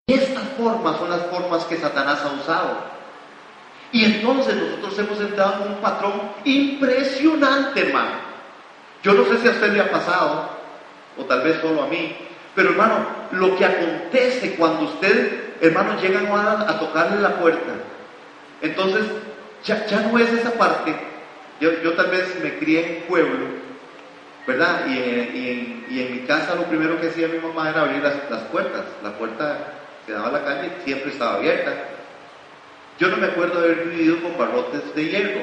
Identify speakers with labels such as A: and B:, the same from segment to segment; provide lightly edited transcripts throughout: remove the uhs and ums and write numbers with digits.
A: Estas formas son las formas que Satanás ha usado. Y entonces nosotros hemos entrado en un patrón impresionante, hermano. Yo no sé si a usted le ha pasado, o tal vez solo a mí, pero hermano, lo que acontece cuando usted, hermano, llegan a tocarle la puerta, entonces ya no es esa parte. Yo tal vez me crié en pueblo, ¿verdad? Y en mi casa lo primero que hacía mi mamá era abrir las puertas. La puerta que daba a la calle siempre estaba abierta. Yo no me acuerdo de haber vivido con barrotes de hierro.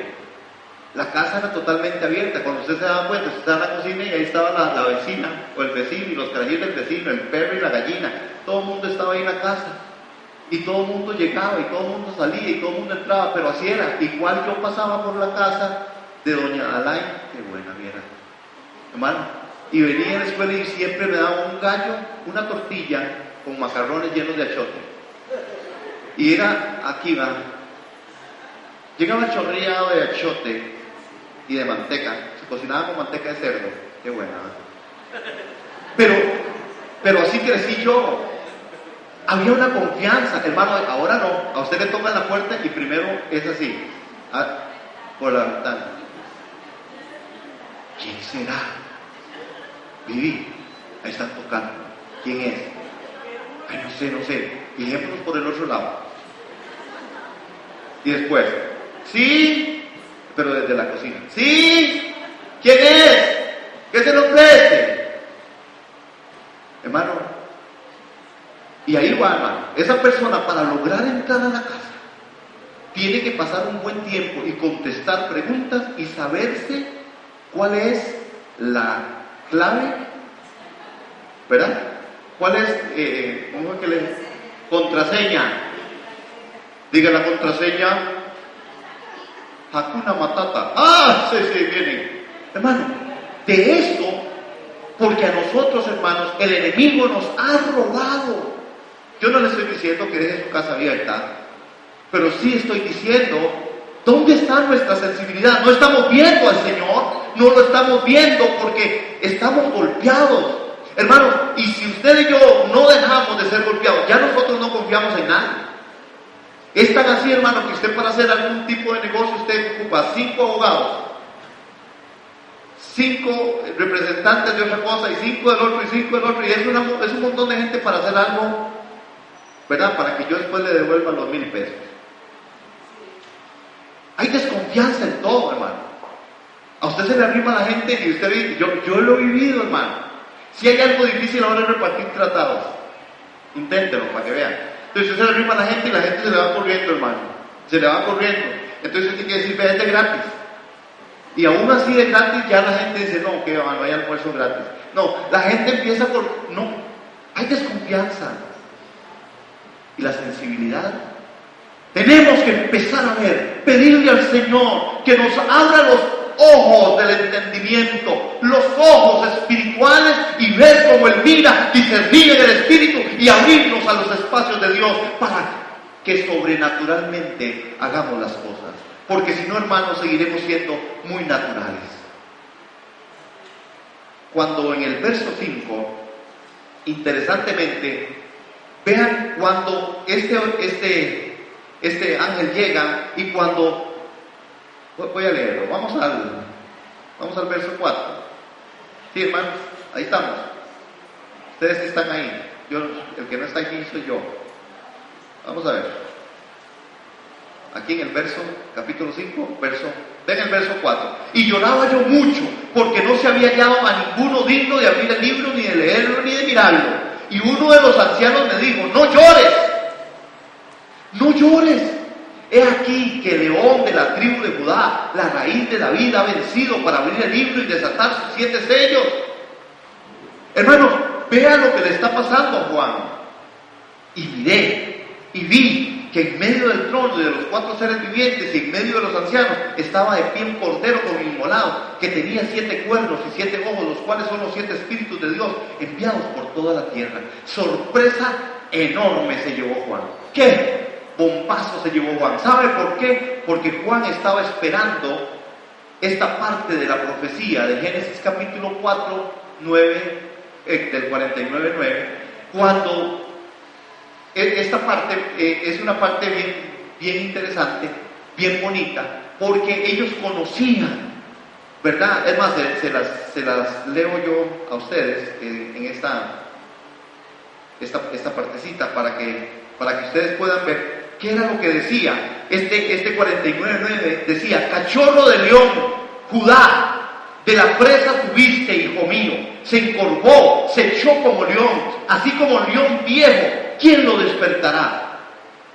A: La casa era totalmente abierta. Cuando usted se daba cuenta, usted estaba en la cocina y ahí estaba la vecina o el vecino y los carajillos del vecino, el perro y la gallina. Todo el mundo estaba ahí en la casa. Y todo el mundo llegaba y todo el mundo salía y todo el mundo entraba, pero así era. Igual yo pasaba por la casa de doña Alain, qué buena viera, hermano, y venía a la escuela y siempre me daba un gallo, una tortilla con macarrones llenos de achote. Y era aquí, va. Llegaba chorreado de achote y de manteca. Se cocinaba con manteca de cerdo. Qué buena, ¿eh? Pero así crecí yo. Había una confianza, hermano. Ahora no. A usted le tocan la puerta y primero es así, por la ventana. ¿Quién será? Viví. Ahí están tocando. ¿Quién es? Ay, no sé. Fijémonos por el otro lado. Y después, sí, pero desde la cocina. Sí, ¿quién es? ¿Qué se le ofrece? Hermano, y ahí va, hermano. Esa persona, para lograr entrar a la casa, tiene que pasar un buen tiempo y contestar preguntas y saberse cuál es la clave, ¿verdad? ¿Cuál es, cómo es que le? Contraseña. Diga la contraseña. Hakuna Matata. Ah, sí, viene. Hermano, de esto, porque a nosotros, hermanos, el enemigo nos ha robado. Yo no le estoy diciendo que deje su casa abierta, pero sí estoy diciendo, ¿dónde está nuestra sensibilidad? No estamos viendo al Señor, no lo estamos viendo porque estamos golpeados. Hermanos, y si usted y yo no dejamos de ser golpeados, ya nosotros no confiamos en nadie. Es tan así, hermano, que usted para hacer algún tipo de negocio, usted ocupa 5 abogados, 5 representantes de otra cosa, y 5 del otro, y 5 del otro, y es un montón de gente para hacer algo, ¿verdad? Para que yo después le devuelva los 1,000 pesos. Hay desconfianza en todo, hermano. A usted se le arrima la gente y usted dice, yo lo he vivido, hermano. Si hay algo difícil ahora es repartir tratados, inténtelo para que vean. Entonces usted se le arrima a la gente y la gente se le va corriendo, hermano. Se le va corriendo. Entonces usted tiene que decir, vete gratis. Y aún así de gratis ya la gente dice, no, que no hay almuerzo gratis. No, la gente empieza por, no, hay desconfianza. Y la sensibilidad. Tenemos que empezar a ver, pedirle al Señor que nos abra los ojos del entendimiento, los ojos espirituales, y ver como Él mira, discernir en el Espíritu y abrirnos a los espacios de Dios para que sobrenaturalmente hagamos las cosas. Porque si no, hermanos, seguiremos siendo muy naturales. Cuando en el verso 5, interesantemente, vean cuando este ángel llega y cuando... Voy a leerlo, vamos al verso 4. Sí, hermanos, ahí estamos. Ustedes están ahí. El que no está aquí soy yo. Vamos a ver. Aquí en el capítulo 5, ven el verso 4. Y lloraba yo mucho, porque no se había hallado a ninguno digno de abrir el libro, ni de leerlo, ni de mirarlo. Y uno de los ancianos me dijo, no llores. No llores. He aquí que el león de la tribu de Judá, la raíz de David, ha vencido para abrir el libro y desatar sus 7 sellos. Hermanos, vean lo que le está pasando a Juan. Y miré, y vi que en medio del trono y de los 4 seres vivientes y en medio de los ancianos estaba de pie un cordero como inmolado, que tenía 7 cuernos y 7 ojos, los cuales son los 7 espíritus de Dios enviados por toda la tierra. Sorpresa enorme se llevó Juan. ¿Qué? Bombazo se llevó Juan. ¿Sabe por qué? Porque Juan estaba esperando esta parte de la profecía de Génesis capítulo 4, 9, del 49, 9, cuando esta parte es una parte bien interesante, bien bonita, porque ellos conocían, ¿verdad? Es más, se las leo yo a ustedes en esta partecita para que ustedes puedan ver qué era lo que decía. Este 49:9 decía: cachorro de león, Judá, de la presa tuviste, hijo mío, se encorvó, se echó como león, así como león viejo, ¿quién lo despertará?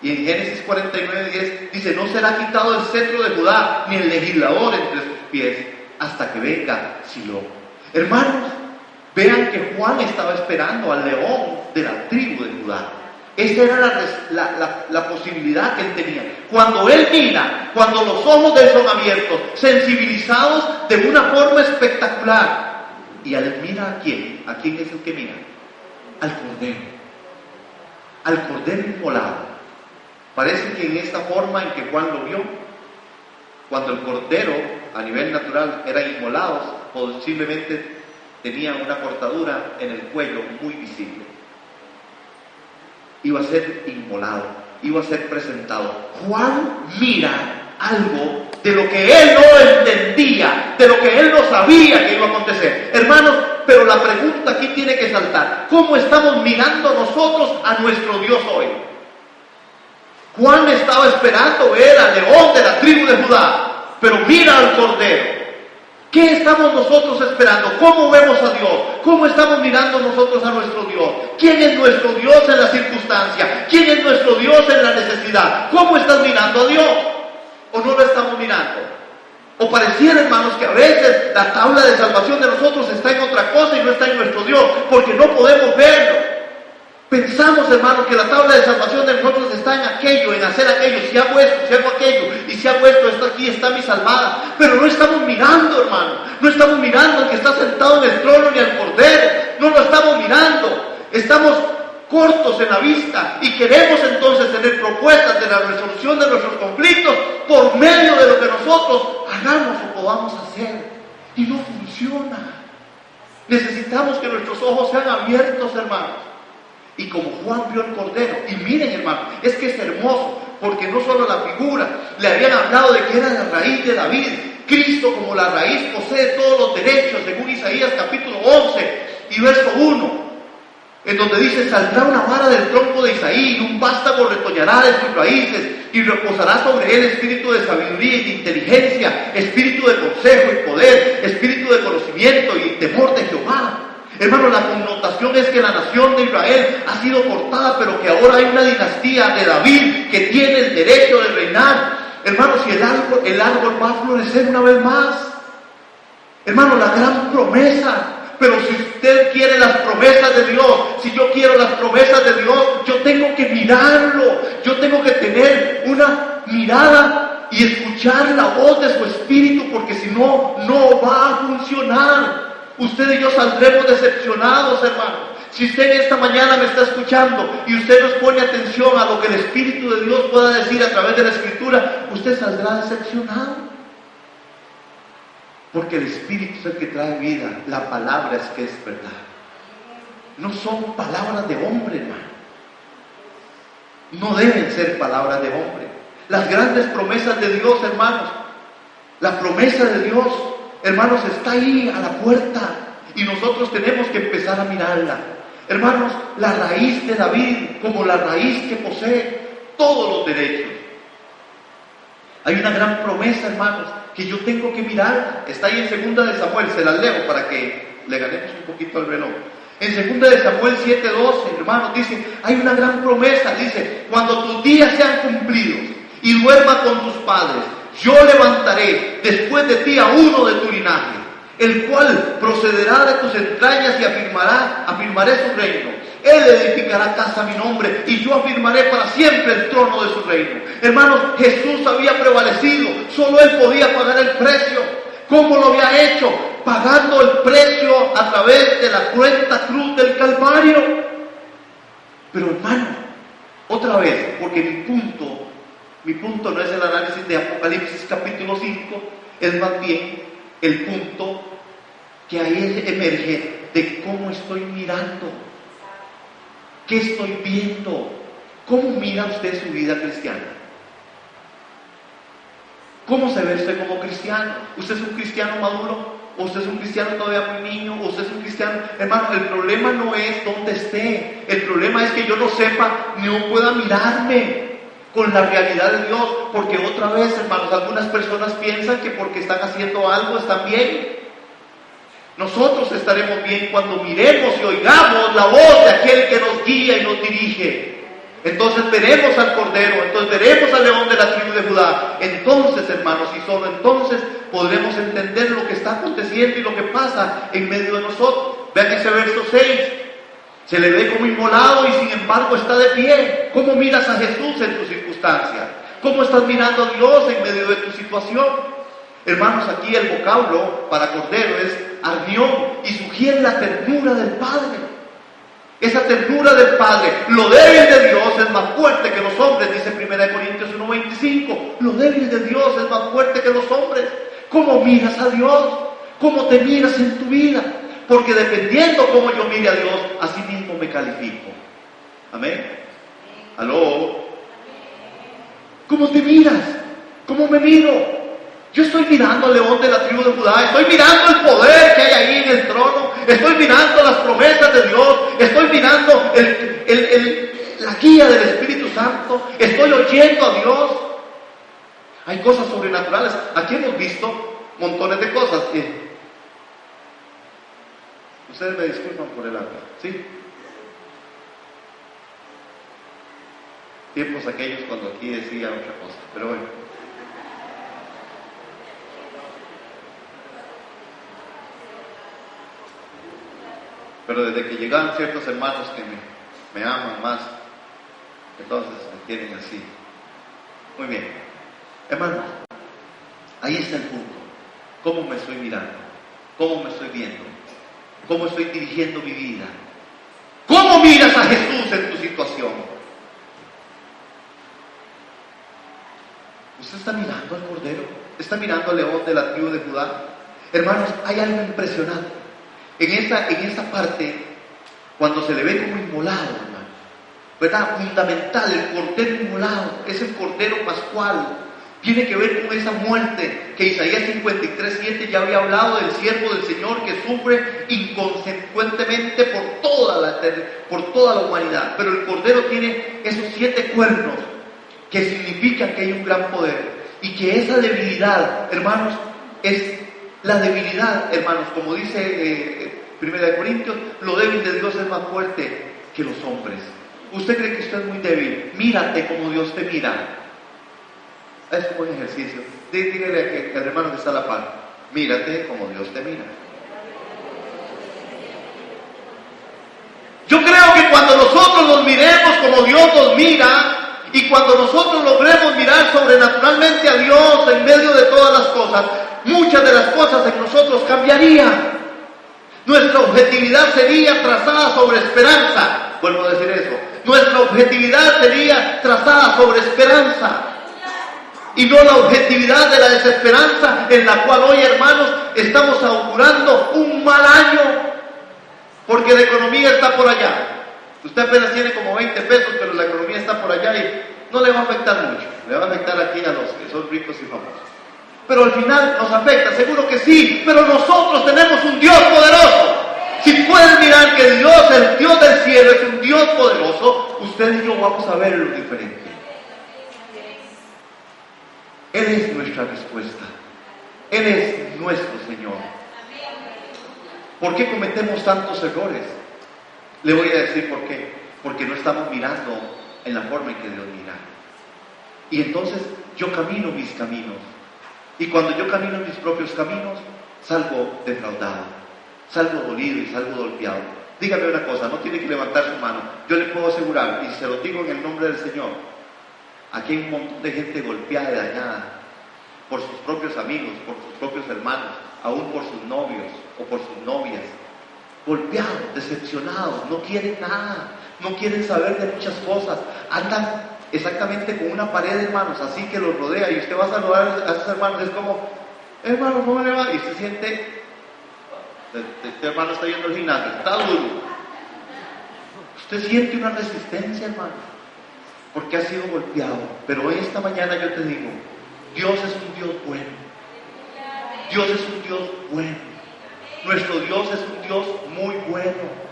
A: Y en Génesis 49:10 dice: no será quitado el cetro de Judá, ni el legislador entre sus pies, hasta que venga Silo. Hermanos, vean que Juan estaba esperando al león de la tribu de Judá. Esa era la posibilidad que él tenía. Cuando él mira, cuando los ojos de él son abiertos, sensibilizados de una forma espectacular, y él mira ¿a quién? ¿A quién es el que mira? Al cordero inmolado. Parece que en esta forma en que Juan lo vio, cuando el cordero a nivel natural era inmolado, posiblemente tenía una cortadura en el cuello muy visible. Iba a ser inmolado, iba a ser presentado. Juan mira algo de lo que él no entendía, de lo que él no sabía que iba a acontecer. Hermanos, pero la pregunta aquí tiene que saltar: ¿cómo estamos mirando nosotros a nuestro Dios hoy? Juan estaba esperando ver al león de la tribu de Judá, pero mira al cordero. ¿Qué estamos nosotros esperando? ¿Cómo vemos a Dios? ¿Cómo estamos mirando nosotros a nuestro Dios? ¿Quién es nuestro Dios en la circunstancia? ¿Quién es nuestro Dios en la necesidad? ¿Cómo estás mirando a Dios? ¿O no lo estamos mirando? O pareciera, hermanos, que a veces la tabla de salvación de nosotros está en otra cosa y no está en nuestro Dios, porque no podemos verlo. Pensamos, hermanos, que la tabla de salvación de nosotros está en aquello, en hacer aquello. Si hago esto, si hago aquello, y si hago esto aquí está mi salvada. Pero no estamos mirando, hermano. No estamos mirando al que está sentado en el trono ni al cordero. No lo estamos mirando. Estamos cortos en la vista y queremos entonces tener propuestas de la resolución de nuestros conflictos por medio de lo que nosotros hagamos o podamos hacer. Y no funciona. Necesitamos que nuestros ojos sean abiertos, hermanos. Y como Juan vio el cordero, y miren, hermano, es que es hermoso, porque no solo la figura, le habían hablado de que era la raíz de David. Cristo, como la raíz, posee todos los derechos, según Isaías capítulo 11 y verso 1, en donde dice: saldrá una vara del tronco de Isaí, y un vástago retoñará de sus raíces, y reposará sobre él espíritu de sabiduría y de inteligencia, espíritu de consejo y poder, espíritu de conocimiento y temor de Jehová. Hermano, la connotación es que la nación de Israel ha sido cortada, pero que ahora hay una dinastía de David que tiene el derecho de reinar. Hermano, si el árbol va a florecer una vez más. Hermano, la gran promesa. Pero si usted quiere las promesas de Dios, si yo quiero las promesas de Dios, yo tengo que mirarlo. Yo tengo que tener una mirada y escuchar la voz de su espíritu, porque si no, no va a funcionar. Usted y yo saldremos decepcionados, hermano. Si usted en esta mañana me está escuchando y usted nos pone atención a lo que el Espíritu de Dios pueda decir a través de la Escritura, usted saldrá decepcionado. Porque el Espíritu es el que trae vida. La palabra es que es verdad. No son palabras de hombre, hermano. No deben ser palabras de hombre. Las grandes promesas de Dios, hermanos. La promesa de Dios, hermanos, está ahí a la puerta y nosotros tenemos que empezar a mirarla. Hermanos, la raíz de David, como la raíz que posee todos los derechos. Hay una gran promesa, hermanos, que yo tengo que mirar. Está ahí en 2 de Samuel, se las leo para que le ganemos un poquito al reloj. En 2 de Samuel 7:12, hermanos, dice: hay una gran promesa, dice: cuando tus días sean cumplidos y duermas con tus padres, yo levantaré después de ti a uno de tu linaje, el cual procederá de tus entrañas y afirmaré su reino. Él edificará casa a mi nombre y yo afirmaré para siempre el trono de su reino. Hermanos, Jesús había prevalecido, solo Él podía pagar el precio. ¿Cómo lo había hecho? Pagando el precio a través de la cruenta cruz del Calvario. Pero hermano, otra vez, porque mi punto no es el análisis de Apocalipsis capítulo 5, es más bien el punto que ahí emerge de cómo estoy mirando, qué estoy viendo, ¿Cómo mira usted su vida cristiana? ¿Cómo se ve usted como cristiano? ¿Usted es un cristiano maduro? ¿O usted es un cristiano todavía muy niño? ¿O usted es un cristiano? Hermano, el problema no es dónde esté. El problema es que yo no sepa, no pueda mirarme con la realidad de Dios. Porque otra vez, hermanos, algunas personas piensan que porque están haciendo algo están bien. Nosotros estaremos bien cuando miremos y oigamos la voz de aquel que nos guía y nos dirige. Entonces veremos al Cordero, entonces veremos al León de la tribu de Judá. Entonces, hermanos, y solo entonces podremos entender lo que está aconteciendo y lo que pasa en medio de nosotros. Vean ese verso 6. Se le ve como inmolado y sin embargo está de pie. ¿Cómo miras a Jesús en tu circunstancia? ¿Cómo estás mirando a Dios en medio de tu situación? Hermanos, aquí el vocablo para Cordero es arnión y sugiere la ternura del Padre. Esa ternura del Padre. Lo débil de Dios es más fuerte que los hombres, dice 1 Corintios 1:25. Lo débil de Dios es más fuerte que los hombres. ¿Cómo miras a Dios? ¿Cómo te miras en tu vida? Porque dependiendo cómo yo mire a Dios, así mismo me califico. Amén. ¿Aló? ¿Cómo te miras? ¿Cómo me miro? Yo estoy mirando al León de la tribu de Judá, estoy mirando el poder que hay ahí en el trono, estoy mirando las promesas de Dios, estoy mirando la guía del Espíritu Santo, estoy oyendo a Dios. Hay cosas sobrenaturales. Aquí hemos visto montones de cosas. Ustedes me disculpan por el habla, ¿sí? Tiempos aquellos cuando aquí decía otra cosa, pero bueno. Pero desde que llegaron ciertos hermanos que me aman más, entonces me tienen así. Muy bien. Hermanos, ahí está el punto. ¿Cómo me estoy mirando? ¿Cómo me estoy viendo? ¿Cómo estoy dirigiendo mi vida? ¿Cómo miras a Jesús en tu situación? ¿Usted está mirando al Cordero? ¿Está mirando al León de la tribu de Judá? Hermanos, hay algo impresionante. En esta parte, cuando se le ve como inmolado, hermano, ¿verdad? Fundamental, el Cordero inmolado, es el Cordero Pascual. Tiene que ver con esa muerte que Isaías 53:7 ya había hablado del siervo del Señor que sufre inconsecuentemente por toda la humanidad. Pero el Cordero tiene esos 7 cuernos que significan que hay un gran poder y que esa debilidad, hermanos, es la debilidad, hermanos, como dice 1 Corintios, lo débil de Dios es más fuerte que los hombres. ¿Usted cree que usted es muy débil? Mírate como Dios te mira. Es un buen ejercicio. Dígale al hermano que está a la par, mírate como Dios te mira. Yo creo que cuando nosotros nos miremos como Dios nos mira, y cuando nosotros logremos mirar sobrenaturalmente a Dios en medio de todas las cosas, muchas de las cosas en nosotros cambiarían. Nuestra objetividad sería trazada sobre esperanza. Vuelvo a decir eso. Nuestra objetividad sería trazada sobre esperanza. Y no la objetividad de la desesperanza en la cual hoy, hermanos, estamos augurando un mal año. Porque la economía está por allá. Usted apenas tiene como 20 pesos, pero la economía está por allá y no le va a afectar mucho. Le va a afectar aquí a los que son ricos y famosos. Pero al final nos afecta, seguro que sí, pero nosotros tenemos un Dios poderoso. Si pueden mirar que Dios, el Dios del cielo, es un Dios poderoso, usted y yo vamos a ver lo diferente. Él es nuestra respuesta. Él es nuestro Señor. ¿Por qué cometemos tantos errores? Le voy a decir por qué. Porque no estamos mirando en la forma en que Dios mira. Y entonces yo camino mis caminos. Y cuando yo camino mis propios caminos, salgo defraudado, salgo dolido y salgo golpeado. Dígame una cosa, no tiene que levantar su mano. Yo le puedo asegurar, y se lo digo en el nombre del Señor, aquí hay un montón de gente golpeada y dañada por sus propios amigos, por sus propios hermanos, aún por sus novios o por sus novias. Golpeados, decepcionados, no quieren nada, no quieren saber de muchas cosas, andan exactamente con una pared, hermanos, así que los rodea, y usted va a saludar a esos hermanos, es como, hermano, ¿cómo le va? Y usted siente, este hermano está yendo al gimnasio, está duro. Usted siente una resistencia, hermano. porque has sido golpeado. Pero esta mañana yo te digo, Dios es un Dios bueno. Dios es un Dios bueno. Nuestro Dios es un Dios muy bueno.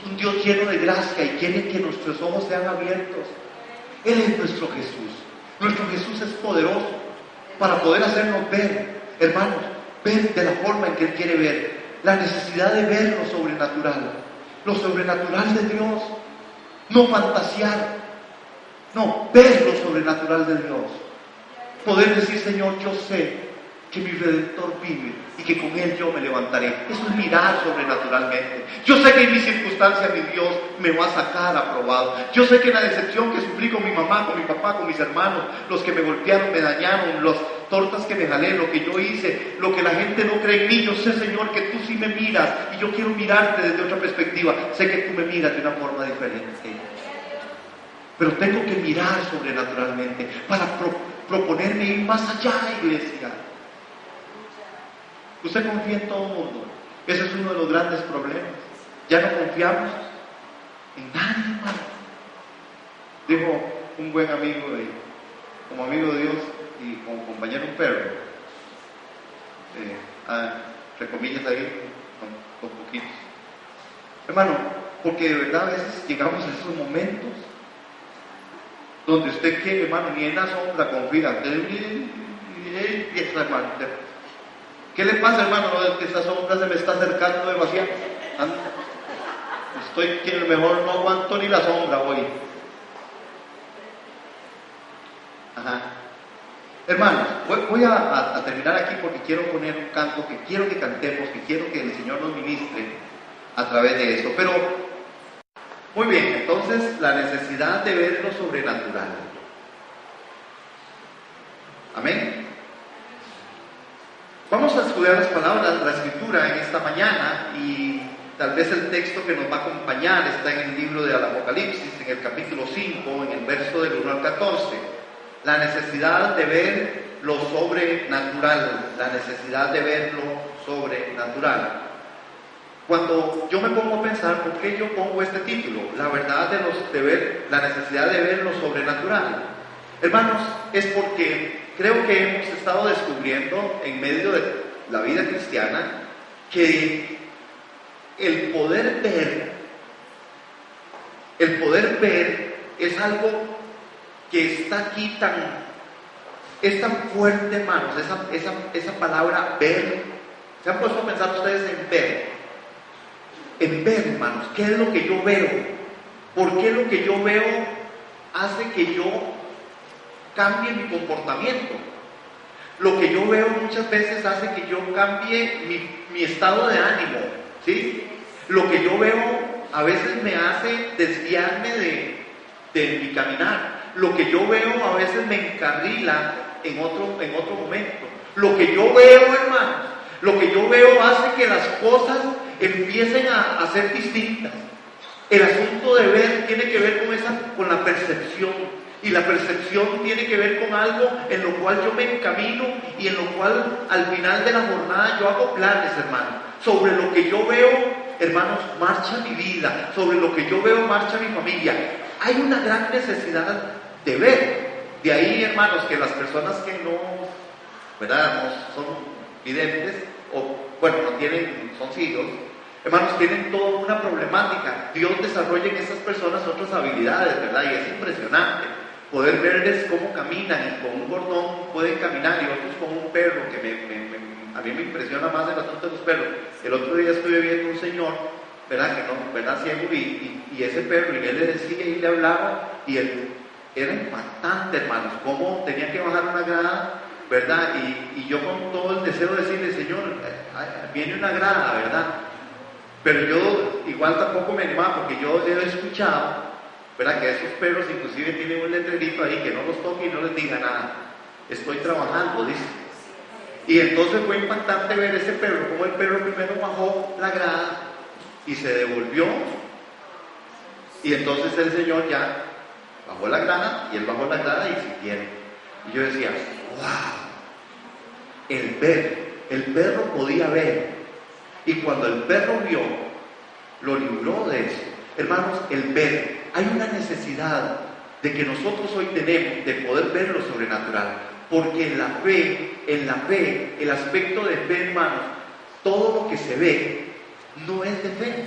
A: Un Dios lleno de gracia y quiere que nuestros ojos sean abiertos. Él es nuestro Jesús. Nuestro Jesús es poderoso para poder hacernos ver, hermanos, ver de la forma en que Él quiere ver. La necesidad de ver lo sobrenatural de Dios. No fantasear, no, ver lo sobrenatural de Dios. Poder decir, Señor, yo sé que mi Redentor vive y que con Él yo me levantaré. Eso es mirar sobrenaturalmente. Yo sé que en mis circunstancias mi Dios me va a sacar aprobado. Yo sé que en la decepción que sufrí con mi mamá, con mi papá, con mis hermanos, los que me golpearon, me dañaron, las tortas que me jalé, lo que yo hice, lo que la gente no cree en mí, yo sé, Señor, que tú sí me miras y yo quiero mirarte desde otra perspectiva. Sé que tú me miras de una forma diferente. Pero tengo que mirar sobrenaturalmente para proponerme ir más allá, iglesia. Usted confía en todo el mundo. Ese es uno de los grandes problemas. Ya no confiamos en nadie más. Dijo un buen amigo, como amigo de Dios y como compañero un perro, entre comillas ahí, con poquitos. Hermano, porque de verdad a veces llegamos a esos momentos donde usted quiere, hermano, ni en la sombra confía. ¿Qué le pasa, hermano? Es que esa sombra se me está acercando demasiado. Estoy que mejor no aguanto ni la sombra hoy. Ajá. Hermanos, voy a terminar aquí porque quiero poner un canto que quiero que cantemos, que quiero que el Señor nos ministre a través de esto. Pero, muy bien, entonces la necesidad de ver lo sobrenatural. Amén. Vamos a estudiar las palabras de la Escritura en esta mañana y tal vez el texto que nos va a acompañar está en el libro de Apocalipsis, en el capítulo 5, en el verso del 1 al 14. La necesidad de ver lo sobrenatural, la necesidad de ver lo sobrenatural. Cuando yo me pongo a pensar, ¿por qué yo pongo este título? La verdad de ver, la necesidad de ver lo sobrenatural. Hermanos, es porque creo que hemos estado descubriendo en medio de la vida cristiana que el poder ver es algo que está aquí es tan fuerte, hermanos, esa palabra ver. ¿Se han puesto a pensar ustedes en ver? En ver, hermanos, ¿qué es lo que yo veo? ¿Por qué lo que yo veo hace que yo cambie mi comportamiento? Lo que yo veo muchas veces hace que yo cambie mi estado de ánimo, ¿sí? Lo que yo veo a veces me hace desviarme de mi caminar. Lo que yo veo a veces me encarrila en otro momento. Lo que yo veo, hermanos, lo que yo veo hace que las cosas empiecen a ser distintas. El asunto de ver tiene que ver con la percepción. Y la percepción tiene que ver con algo en lo cual yo me encamino y en lo cual al final de la jornada yo hago planes, hermano. Sobre lo que yo veo, hermanos, marcha mi vida. Sobre lo que yo veo, marcha mi familia. Hay una gran necesidad de ver. De ahí, hermanos, que las personas que no, ¿verdad?, no son videntes, o bueno, no tienen, son ciegos, hermanos, tienen toda una problemática. Dios desarrolla en esas personas otras habilidades, ¿verdad? Y es impresionante poder verles cómo caminan, y con un cordón pueden caminar, y otros con un perro, que a mí me impresiona más el asunto de los perros. El otro día estuve viendo un señor, ¿verdad?, que no, ¿verdad?, ciego, y ese perro, y él le decía y le hablaba, y él era impactante, hermanos, cómo tenía que bajar una grada, ¿verdad? Y yo con todo el deseo de decirle, Señor, viene una grada, ¿verdad? Pero yo igual tampoco me animaba, porque yo he escuchado, ¿verdad?, que esos perros inclusive tienen un letrerito ahí que no los toque y no les diga nada. Estoy trabajando, dice. Y entonces fue impactante ver ese perro, como el perro primero bajó la grada y se devolvió. Y entonces el Señor ya bajó la grada y él bajó la grada y siguieron. Y yo decía, wow, el perro podía ver. Y cuando el perro vio, lo libró de eso. Hermanos, el ver. hay una necesidad de que nosotros hoy tenemos de poder ver lo sobrenatural, porque en la fe, el aspecto de fe, hermanos, todo lo que se ve no es de fe.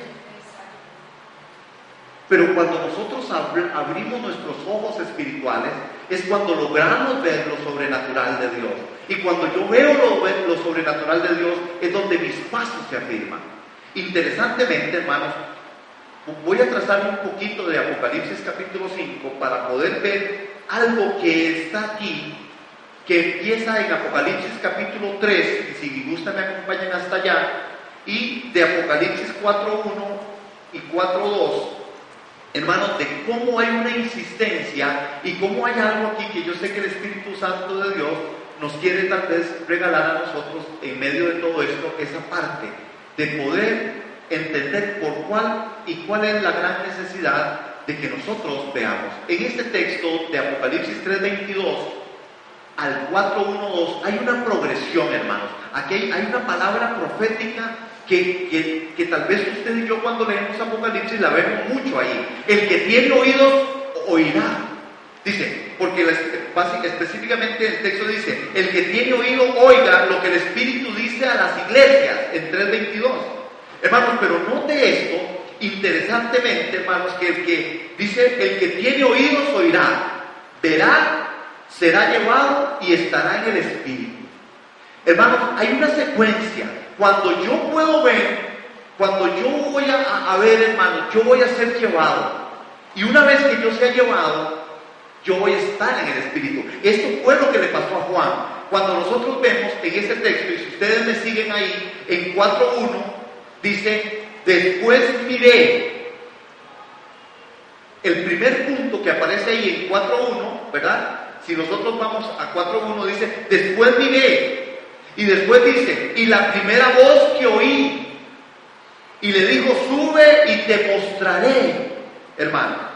A: Pero cuando nosotros abrimos nuestros ojos espirituales, es cuando logramos ver lo sobrenatural de Dios. Y cuando yo veo lo sobrenatural de Dios, es donde mis pasos se afirman. Interesantemente, hermanos, voy a trazar un poquito de Apocalipsis capítulo 5 para poder ver algo que está aquí, que empieza en Apocalipsis capítulo 3, y si gustan me acompañan hasta allá, y de Apocalipsis 4.1 y 4.2, hermanos, de cómo hay una insistencia y cómo hay algo aquí que yo sé que el Espíritu Santo de Dios nos quiere tal vez regalar a nosotros en medio de todo esto, esa parte de poder entender por cuál es la gran necesidad de que nosotros veamos. En este texto de Apocalipsis 3.22 al 4.1.2 hay una progresión, hermanos. Aquí hay una palabra profética que tal vez usted y yo cuando leemos Apocalipsis la vemos mucho ahí. El que tiene oídos, oirá. Dice, porque específicamente el texto dice, el que tiene oído, oiga lo que el Espíritu dice a las iglesias, en 3.22. Hermanos, pero note esto, interesantemente, hermanos, que el que dice, el que tiene oídos, oirá, verá, será llevado y estará en el Espíritu. Hermanos, hay una secuencia. Cuando yo puedo ver, cuando yo voy a ver, hermanos, yo voy a ser llevado. Y una vez que yo sea llevado, yo voy a estar en el Espíritu. Esto fue lo que le pasó a Juan. Cuando nosotros vemos en ese texto, y si ustedes me siguen ahí, en 4.1, dice, después miré. El primer punto que aparece ahí en 4.1, ¿verdad? Si nosotros vamos a 4.1, dice, después miré. Y después dice, y la primera voz que oí, y le dijo, sube y te mostraré, hermano.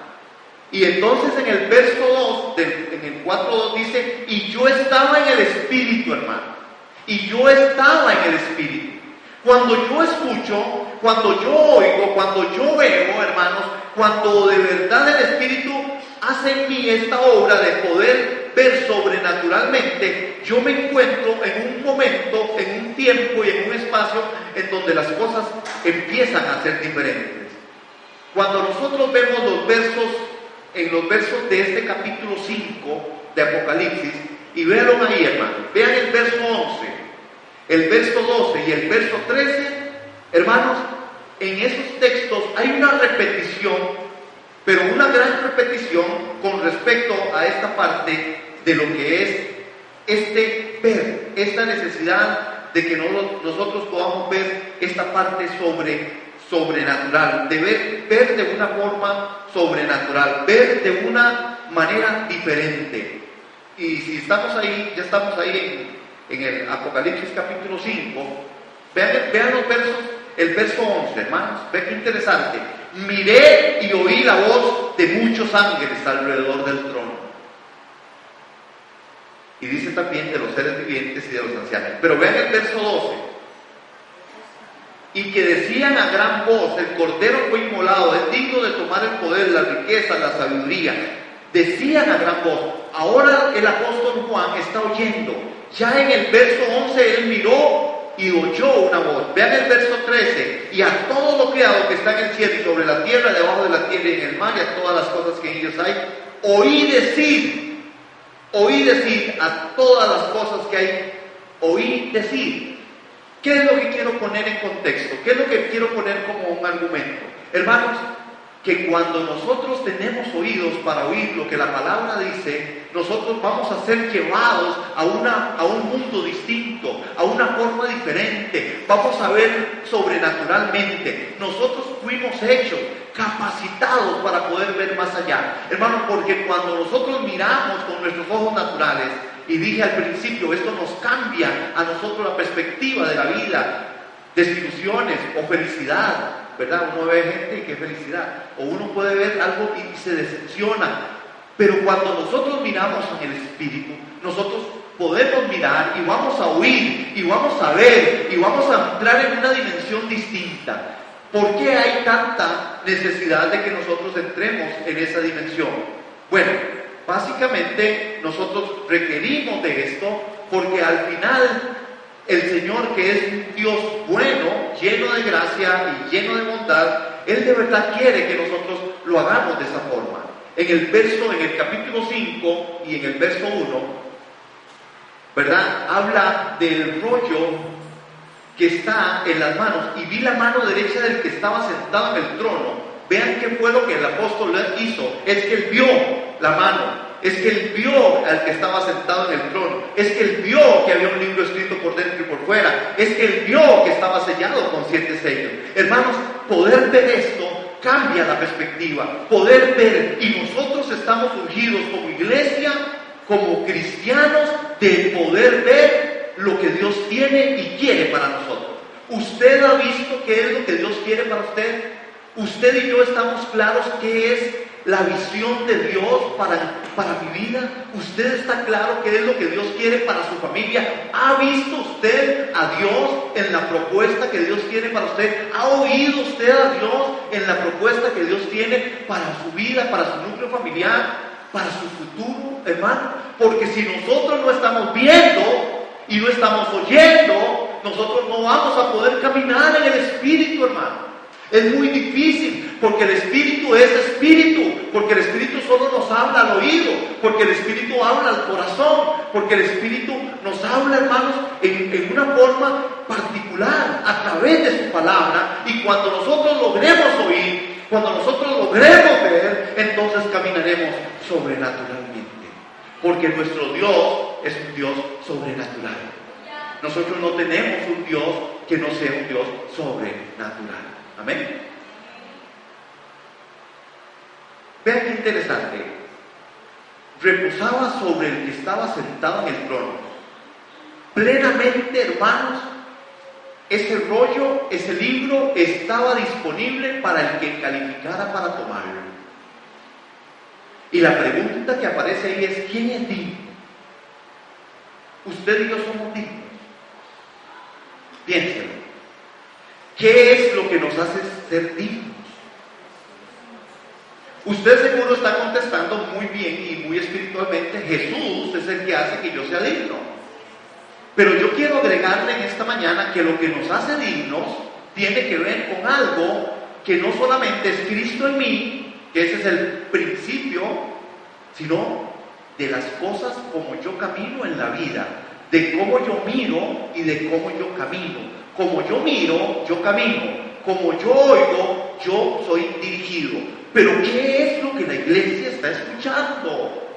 A: Y entonces en el verso 2, en el 4.2 dice, y yo estaba en el Espíritu, hermano. Y yo estaba en el Espíritu. Cuando yo escucho, cuando yo oigo, cuando yo veo, hermanos, cuando de verdad el Espíritu hace en mí esta obra de poder ver sobrenaturalmente, yo me encuentro en un momento, en un tiempo y en un espacio en donde las cosas empiezan a ser diferentes. Cuando nosotros vemos en los versos de este capítulo 5 de Apocalipsis, y véanlo ahí, hermano, vean el verso 11, el verso 12 y el verso 13, hermanos, en esos textos hay una repetición, pero una gran repetición con respecto a esta parte de lo que es este ver, esta necesidad de que nosotros podamos ver esta parte sobrenatural, de ver de una forma sobrenatural, ver de una manera diferente. Y si estamos ahí, ya estamos ahí en el Apocalipsis capítulo 5, vean los versos, el verso 11, hermanos, vean qué interesante. Miré y oí la voz de muchos ángeles alrededor del trono. Y dice también de los seres vivientes y de los ancianos. Pero vean el verso 12. Y que decían a gran voz, el Cordero fue inmolado, es digno de tomar el poder, la riqueza, la sabiduría. Decían a gran voz. Ahora el apóstol Juan está oyendo. Ya en el verso 11 él miró y oyó una voz. Vean el verso 13. Y a todo lo creado que está en el cielo y sobre la tierra, debajo de la tierra y en el mar, y a todas las cosas que en ellos hay, oí decir a todas las cosas que hay, oí decir. ¿Qué es lo que quiero poner en contexto? ¿Qué es lo que quiero poner como un argumento? Hermanos, que cuando nosotros tenemos oídos para oír lo que la palabra dice, nosotros vamos a ser llevados a un mundo distinto, a una forma diferente. Vamos a ver sobrenaturalmente. Nosotros fuimos hechos, capacitados para poder ver más allá. Hermanos, porque cuando nosotros miramos con nuestros ojos naturales, y dije al principio, esto nos cambia a nosotros la perspectiva de la vida, desilusiones o felicidad, ¿verdad? Uno ve gente y qué felicidad, o uno puede ver algo y se decepciona, pero cuando nosotros miramos en el Espíritu, nosotros podemos mirar y vamos a oír y vamos a ver y vamos a entrar en una dimensión distinta. ¿Por qué hay tanta necesidad de que nosotros entremos en esa dimensión. Bueno, básicamente nosotros requerimos de esto porque al final el Señor, que es un Dios bueno, lleno de gracia y lleno de bondad, Él de verdad quiere que nosotros lo hagamos de esa forma. En el capítulo 5 y en el verso 1, ¿verdad? Habla del rollo que está en las manos, y vi la mano derecha del que estaba sentado en el trono. Vean qué fue lo que el apóstol hizo. Es que él vio la mano. Es que él vio al que estaba sentado en el trono. Es que él vio que había un libro escrito por dentro y por fuera. Es que él vio que estaba sellado con 7 sellos. Hermanos, poder ver esto cambia la perspectiva. Poder ver, y nosotros estamos ungidos como iglesia, como cristianos, de poder ver lo que Dios tiene y quiere para nosotros. ¿Usted ha visto qué es lo que Dios quiere para usted? ¿Usted y yo estamos claros qué es la visión de Dios para mi vida? ¿Usted está claro qué es lo que Dios quiere para su familia? ¿Ha visto usted a Dios en la propuesta que Dios tiene para usted? ¿Ha oído usted a Dios en la propuesta que Dios tiene para su vida, para su núcleo familiar, para su futuro, hermano? Porque si nosotros no estamos viendo y no estamos oyendo, nosotros no vamos a poder caminar en el Espíritu, hermano. Es muy difícil, porque el Espíritu es Espíritu, porque el Espíritu solo nos habla al oído, porque el Espíritu habla al corazón, porque el Espíritu nos habla, hermanos, en una forma particular, a través de su palabra, y cuando nosotros logremos oír, cuando nosotros logremos ver, entonces caminaremos sobrenaturalmente, porque nuestro Dios es un Dios sobrenatural. Nosotros no tenemos un Dios que no sea un Dios sobrenatural. Amén. Vean qué interesante. Reposaba sobre el que estaba sentado en el trono. Plenamente, hermanos, ese rollo, ese libro estaba disponible para el que calificara para tomarlo. Y la pregunta que aparece ahí es: ¿quién es digno? Usted y yo somos dignos. Piénselo. ¿Qué es lo que nos hace ser dignos? Usted seguro está contestando muy bien y muy espiritualmente: Jesús es el que hace que yo sea digno. Pero yo quiero agregarle en esta mañana que lo que nos hace dignos tiene que ver con algo que no solamente es Cristo en mí, que ese es el principio, sino de las cosas como yo camino en la vida, de cómo yo miro y de cómo yo camino. Como yo miro, yo camino. Como yo oigo, yo soy dirigido. Pero ¿qué es lo que la iglesia está escuchando?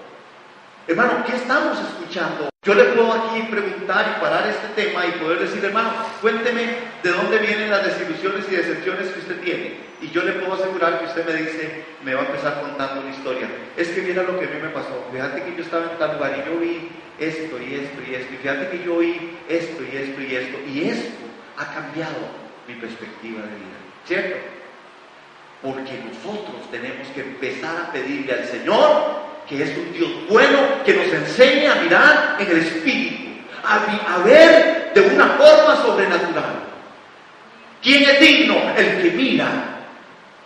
A: Hermano, ¿qué estamos escuchando? Yo le puedo aquí preguntar y parar este tema y poder decir: hermano, cuénteme de dónde vienen las desilusiones y decepciones que usted tiene. Y yo le puedo asegurar que usted me dice, me va a empezar contando una historia. Es que mira lo que a mí me pasó. Fíjate que yo estaba en tal lugar y yo vi esto y esto y esto. Y fíjate que yo oí esto y esto y esto. Y esto ha cambiado mi perspectiva de vida, ¿cierto? Porque nosotros tenemos que empezar a pedirle al Señor, que es un Dios bueno, que nos enseñe a mirar en el Espíritu, a ver de una forma sobrenatural. ¿Quién es digno? El que mira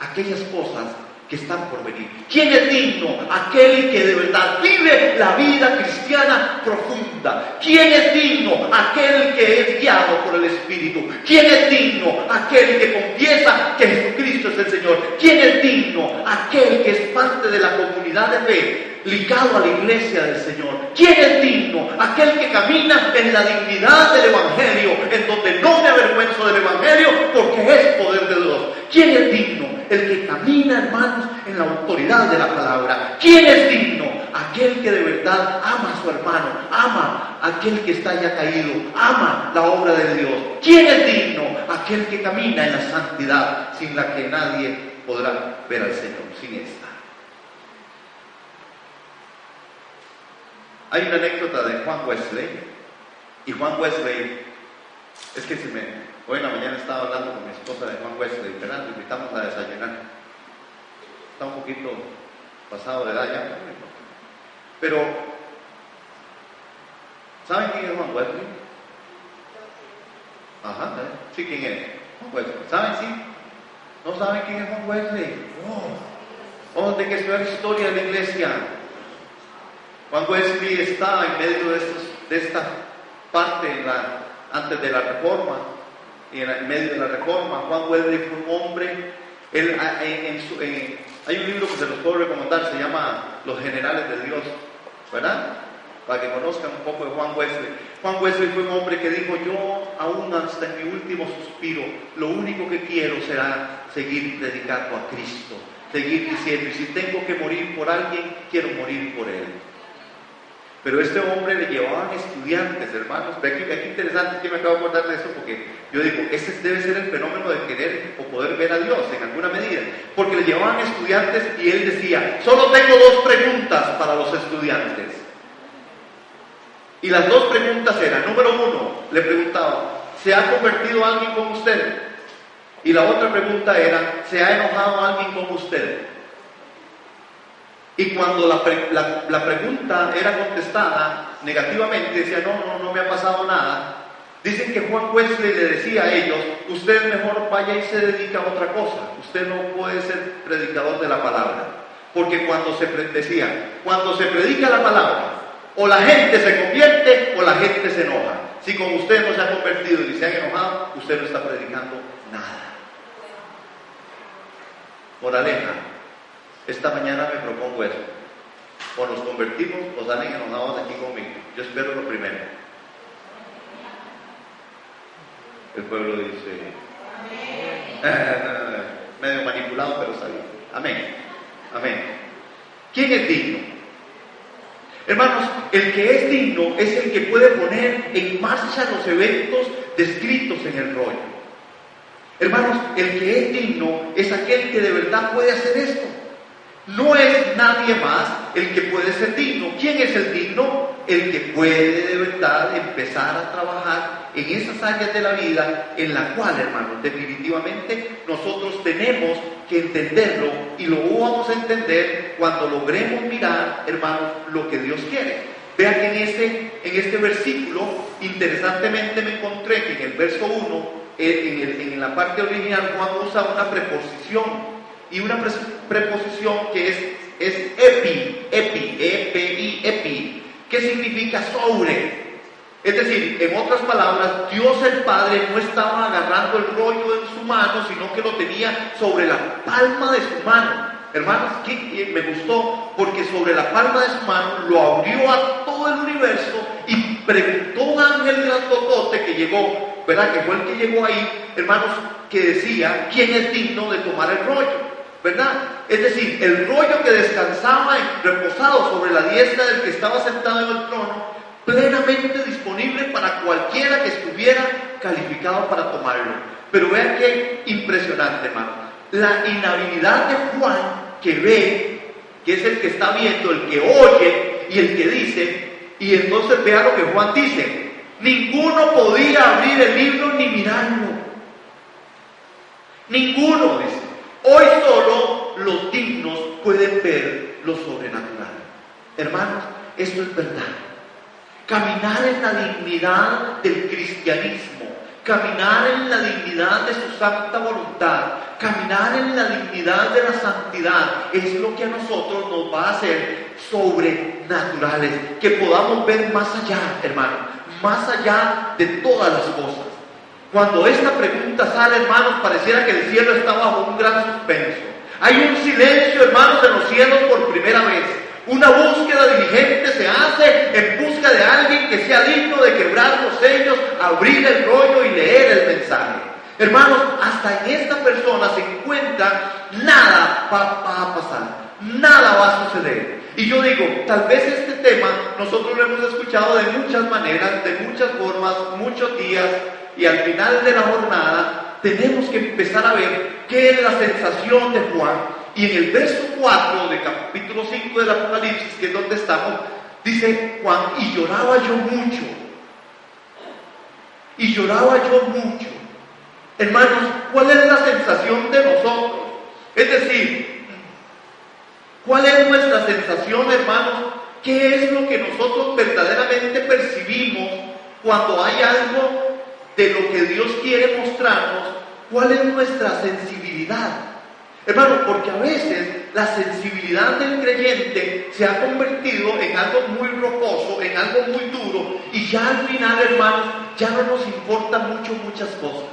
A: aquellas cosas que están por venir. ¿Quién es digno? Aquel que de verdad vive la vida cristiana profunda. ¿Quién es digno? Aquel que es guiado por el Espíritu. ¿Quién es digno? Aquel que confiesa que Jesucristo es el Señor. ¿Quién es digno? Aquel que es parte de la comunidad de fe, ligado a la iglesia del Señor. ¿Quién es digno? Aquel que camina en la dignidad del Evangelio, en donde no me avergüenzo del Evangelio, porque es poder de Dios. ¿Quién es digno? El que camina, hermanos, en la autoridad de la palabra. ¿Quién es digno? Aquel que de verdad ama a su hermano, ama a aquel que está ya caído, ama la obra de Dios. ¿Quién es digno? Aquel que camina en la santidad, sin la que nadie podrá ver al Señor, sin esta. Hay una anécdota de Juan Wesley, y Juan Wesley, es que hoy en la mañana estaba hablando con mi esposa de Juan Wesley, ¿verdad? Lo invitamos a desayunar. Está un poquito pasado de edad ya, pero ¿saben quién es Juan Wesley? Ajá, sí, ¿quién es? Juan Wesley. ¿Saben? Sí. ¿No saben quién es Juan Wesley? Oh, de que estudiar historia de la iglesia. Juan Wesley está en medio de esta parte antes de la Reforma, y en medio de la Reforma. Juan Wesley fue un hombre. Hay un libro que se los puedo recomendar, se llama Los Generales de Dios, ¿verdad? Para que conozcan un poco de Juan Wesley. Juan Wesley fue un hombre que dijo: yo aún hasta en mi último suspiro, lo único que quiero será seguir predicando a Cristo, seguir diciendo, y si tengo que morir por alguien, quiero morir por él. Pero este hombre le llevaban estudiantes, hermanos. Qué interesante que me acabo de acordar de eso, porque yo digo, ese debe ser el fenómeno de querer o poder ver a Dios en alguna medida. Porque le llevaban estudiantes y él decía: solo tengo 2 preguntas para los estudiantes. Y las 2 preguntas eran: número 1, le preguntaba, ¿se ha convertido alguien con usted? Y la otra pregunta era: ¿se ha enojado alguien con usted? Y cuando la pregunta era contestada negativamente, decía: no me ha pasado nada. Dicen que Juan Wesley le decía a ellos: usted mejor vaya y se dedica a otra cosa, usted no puede ser predicador de la palabra. Porque cuando se predica la palabra, o la gente se convierte o la gente se enoja. Si con usted no se ha convertido y se han enojado, usted no está predicando nada. Moraleja: esta mañana me propongo eso: o nos convertimos o salen enojados de aquí conmigo. Yo espero lo primero. El pueblo dice amén. Medio manipulado, pero está bien. Amén. Amén. ¿Quién es digno? Hermanos, el que es digno es el que puede poner en marcha los eventos descritos en el rollo. Hermanos, el que es digno es aquel que de verdad puede hacer esto. No es nadie más el que puede ser digno. ¿Quién es el digno? El que puede de verdad empezar a trabajar en esas áreas de la vida en la cual, hermanos, definitivamente nosotros tenemos que entenderlo, y lo vamos a entender cuando logremos mirar, hermanos, lo que Dios quiere. Vean que en este versículo, interesantemente me encontré que en el verso 1, en la parte original, Juan usa una preposición. Y una preposición que es epi, que significa sobre. Es decir, en otras palabras, Dios el Padre no estaba agarrando el rollo en su mano, sino que lo tenía sobre la palma de su mano. Hermanos, me gustó, porque sobre la palma de su mano lo abrió a todo el universo y preguntó un ángel grandotote que llegó, ¿verdad? Que fue el que llegó ahí, hermanos, que decía: ¿quién es digno de tomar el rollo? ¿Verdad? Es decir, el rollo que descansaba reposado sobre la diestra del que estaba sentado en el trono, plenamente disponible para cualquiera que estuviera calificado para tomarlo. Pero vean qué impresionante, hermano. La inhabilidad de Juan, que ve, que es el que está viendo, el que oye y el que dice, y entonces vea lo que Juan dice: ninguno podía abrir el libro ni mirarlo. Ninguno, dice. Hoy solo los dignos pueden ver lo sobrenatural. Hermanos, esto es verdad. Caminar en la dignidad del cristianismo, caminar en la dignidad de su santa voluntad, caminar en la dignidad de la santidad, es lo que a nosotros nos va a hacer sobrenaturales, que podamos ver más allá, hermanos, más allá de todas las cosas. Cuando esta pregunta sale, hermanos, pareciera que el cielo está bajo un gran suspenso. Hay un silencio, hermanos, en los cielos por primera vez. Una búsqueda diligente se hace en busca de alguien que sea digno de quebrar los sellos, abrir el rollo y leer el mensaje. Hermanos, hasta en esta persona se encuentra: nada va a pasar, nada va a suceder. Y yo digo, tal vez este tema nosotros lo hemos escuchado de muchas maneras, de muchas formas, muchos días, y al final de la jornada tenemos que empezar a ver qué es la sensación de Juan. Y en el verso 4 del capítulo 5 del Apocalipsis, que es donde estamos, dice Juan: y lloraba yo mucho. Y lloraba yo mucho. Hermanos, ¿cuál es la sensación de nosotros? Es decir, ¿cuál es nuestra sensación, hermanos? ¿Qué es lo que nosotros verdaderamente percibimos cuando hay algo de lo que Dios quiere mostrarnos ¿Cuál es nuestra sensibilidad? Hermano, porque a veces la sensibilidad del creyente se ha convertido en algo muy rocoso, en algo muy duro, y ya al final, hermanos, ya no nos importan muchas cosas.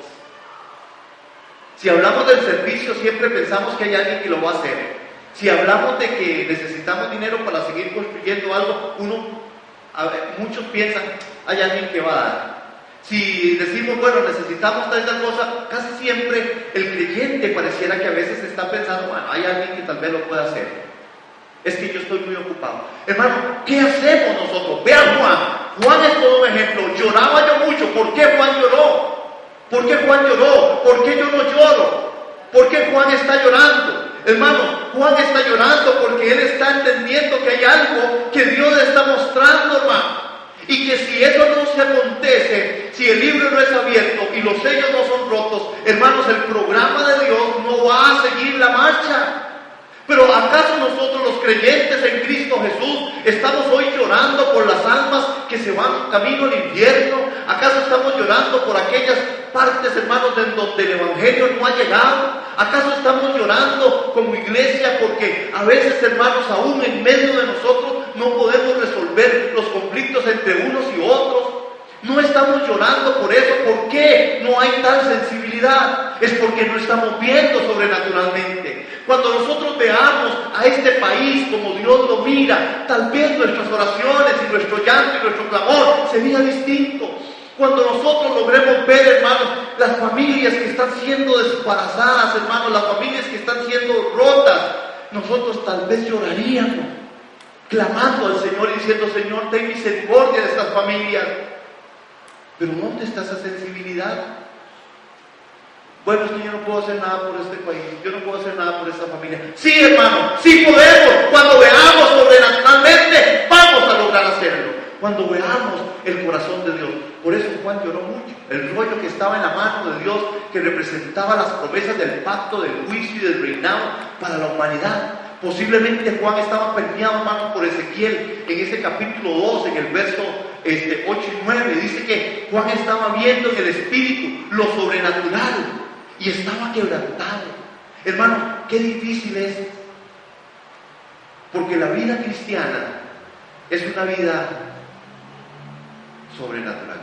A: Si hablamos del servicio, siempre pensamos que hay alguien que lo va a hacer. Si hablamos de que necesitamos dinero para seguir construyendo algo, muchos piensan, hay alguien que va a dar. Si decimos, bueno, necesitamos tal cosa, casi siempre el creyente pareciera que a veces está pensando, bueno, hay alguien que tal vez lo pueda hacer. Es que yo estoy muy ocupado. Hermano, ¿qué hacemos nosotros? Vean Juan. Juan es todo un ejemplo. Lloraba yo mucho. ¿Por qué Juan lloró? ¿Por qué Juan lloró? ¿Por qué yo no lloro? ¿Por qué Juan está llorando? Hermano, Juan está llorando porque él está entendiendo que hay algo que Dios le está mostrando, hermano. Y que si eso no se acontece, si el libro no es abierto y los sellos no son rotos, hermanos, el programa de Dios no va a seguir la marcha. Pero ¿acaso nosotros los creyentes en Cristo Jesús estamos hoy llorando por las almas que se van camino al infierno? ¿Acaso estamos llorando por aquellas partes, hermanos, en donde el Evangelio no ha llegado? ¿Acaso estamos llorando como iglesia porque a veces, hermanos, aún en medio de nosotros no podemos resolver los conflictos entre unos y otros? No estamos llorando por eso. ¿Por qué no hay tal sensibilidad? Es porque no estamos viendo sobrenaturalmente. Cuando nosotros veamos a este país como Dios lo mira, tal vez nuestras oraciones y nuestro llanto y nuestro clamor sería distinto. Cuando nosotros logremos ver, hermanos, las familias que están siendo despedazadas, hermanos, las familias que están siendo rotas, nosotros tal vez lloraríamos, clamando al Señor y diciendo, Señor, ten misericordia de estas familias. Pero ¿dónde está esa sensibilidad? Bueno, es que yo no puedo hacer nada por este país, yo no puedo hacer nada por esta familia. Sí, hermano, sí podemos. Cuando veamos sobrenaturalmente, vamos a lograr hacerlo. Cuando veamos el corazón de Dios. Por eso Juan lloró mucho. El rollo que estaba en la mano de Dios, que representaba las promesas del pacto, del juicio y del reinado para la humanidad. Posiblemente Juan estaba permeado, hermano, por Ezequiel, en ese capítulo 2, en el verso 8 y 9. Dice que Juan estaba viendo en el Espíritu lo sobrenatural y estaba quebrantado. Hermano, qué difícil es, porque la vida cristiana es una vida sobrenatural.